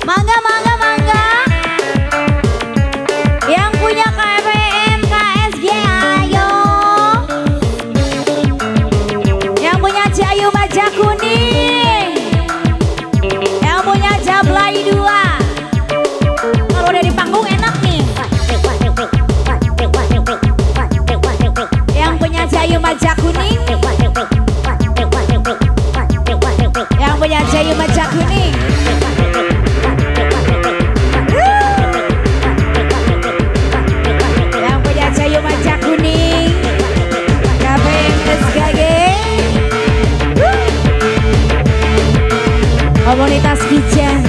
Mangga, mangga, mangga. Yang punya KPM, KSG, ayo. Yang punya Jayu Maja Kuning. Yang punya Jablay 2. Kalau udah di panggung enak nih. Yang punya Jayu Maja Kuning. Yang punya Jayu Maja Kuning. Yang punya Jayu Maja Kuning. KPM SKG. Komunitas Kijang.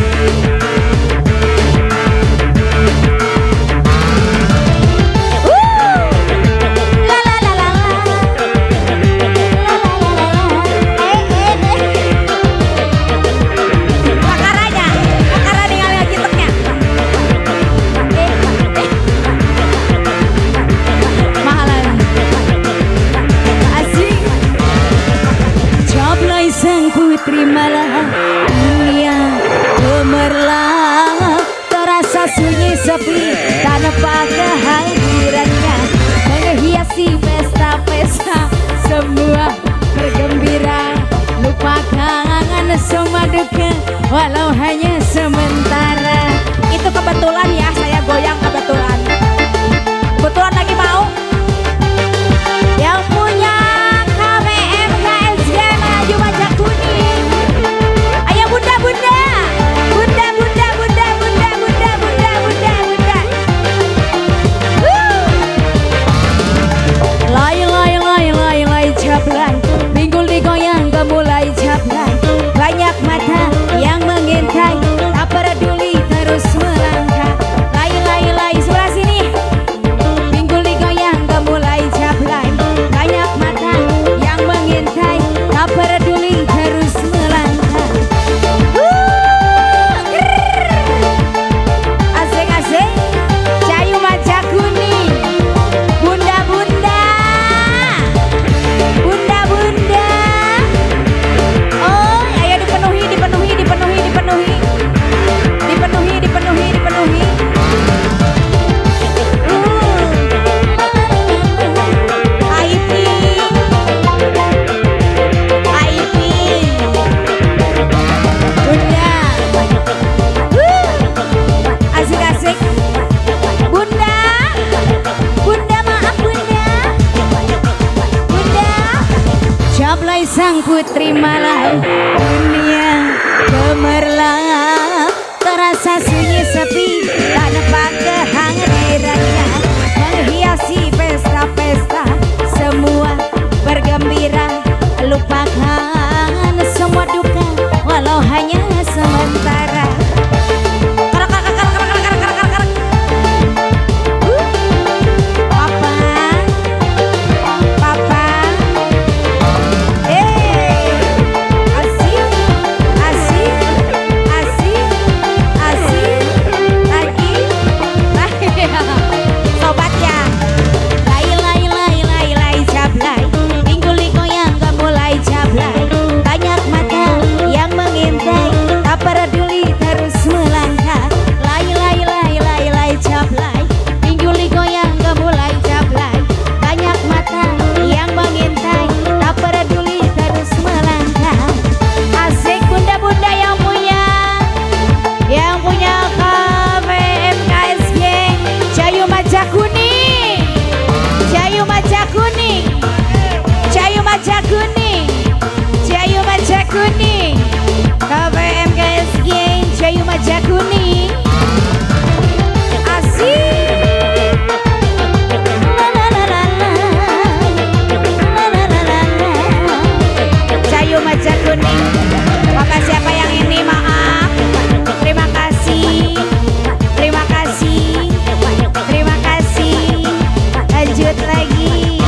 Sang putri malam dunia gemerlap, terasa sunyi sepi tanpa kehadirannya, menghiasi pesta-pesta semua bergembira, lupakan semua duka walau hanya sementara. Itu kebetulan ya, saya goyang kebetulan. Kebetulan lagi mau. Yang punya KPM KSG Maju Maja Kuning. Ayo bunda, bunda. Bunda, bunda, bunda, bunda, bunda, bunda, bunda, bunda. Lay, lay, lay, lay, lay, jablay. Pinggul digoyang gemulai jablay. Banyak mata yang mengintai, tak peduli terus melangkah. Lay, lay, lay, sebelah sini. Pinggul digoyang gemulai jablay. Banyak mata yang mengintai, tak peduli terus melangkah. Asik-asik. Jayu Maja Kuning. Bunda-bunda. Bunda-bunda. Oh, ayo dipenuhi, dipenuhi, dipenuhi, dipenuhi. Dipenuhi, dipenuhi, dipenuhi. IP. IP. Bunda. Asik-asik. Bunda. Bunda, maaf bunda. Bunda. Jablay sang putri malam dunia gemerlap, terasa sunyi sepi tanpa kehadirannya, menghiasi pesta-pesta semua bergembira, lupakan semua duka walau hanya sementara. Kerak, kerak, kerak, kerak, kerak, kerak, kerak, kerak. Papa, papa. Asik, asik, asik, asik. Lagi, sobat ya. Lay, lay, lay, lay, lay, jablay. Pinggul digoyang gemulai jablay. Banyak mata yang mengintai, tak peduli terus melangkah. Lay, lay, lay, lay, lay, jablay. Pinggul digoyang gemulai jablay. Banyak mata yang mengintai, tak peduli terus melangkah. Asik bunda-bunda yang punya KPM KSG Jayu Maja Kuning. Jayu Maja Kuning. Jayu Maja Kuning. Jayu Maja Kuning. KPM KSG Jayu Maja Kuning. Asik. La la la la la. La la la la la. Jayu Maja Kuning. Bapak siapa yang ini maaf. Terima kasih. Terima kasih. Terima kasih. Lanjut lagi.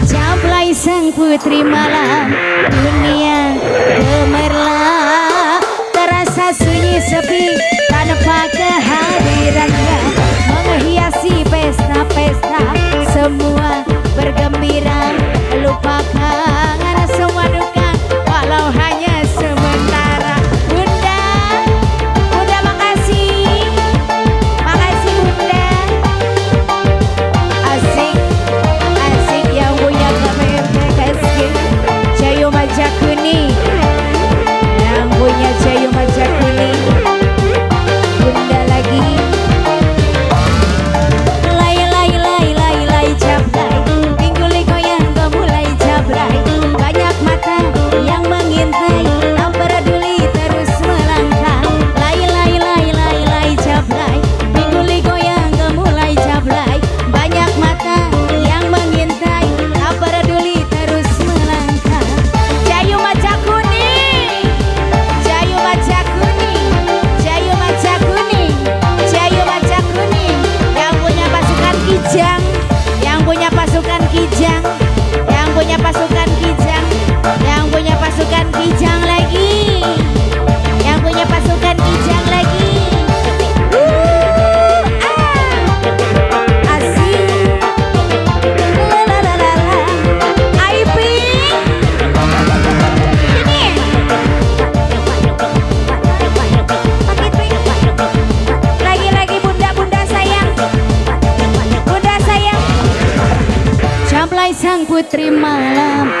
Jablay sang putri malam dunia gemerlap, terasa sunyi sepi tanpa kehadirannya, menghiasi pesta-pesta semua bergembira, lupakan semua duka walau hanya sementara. Bunda, bunda putri malam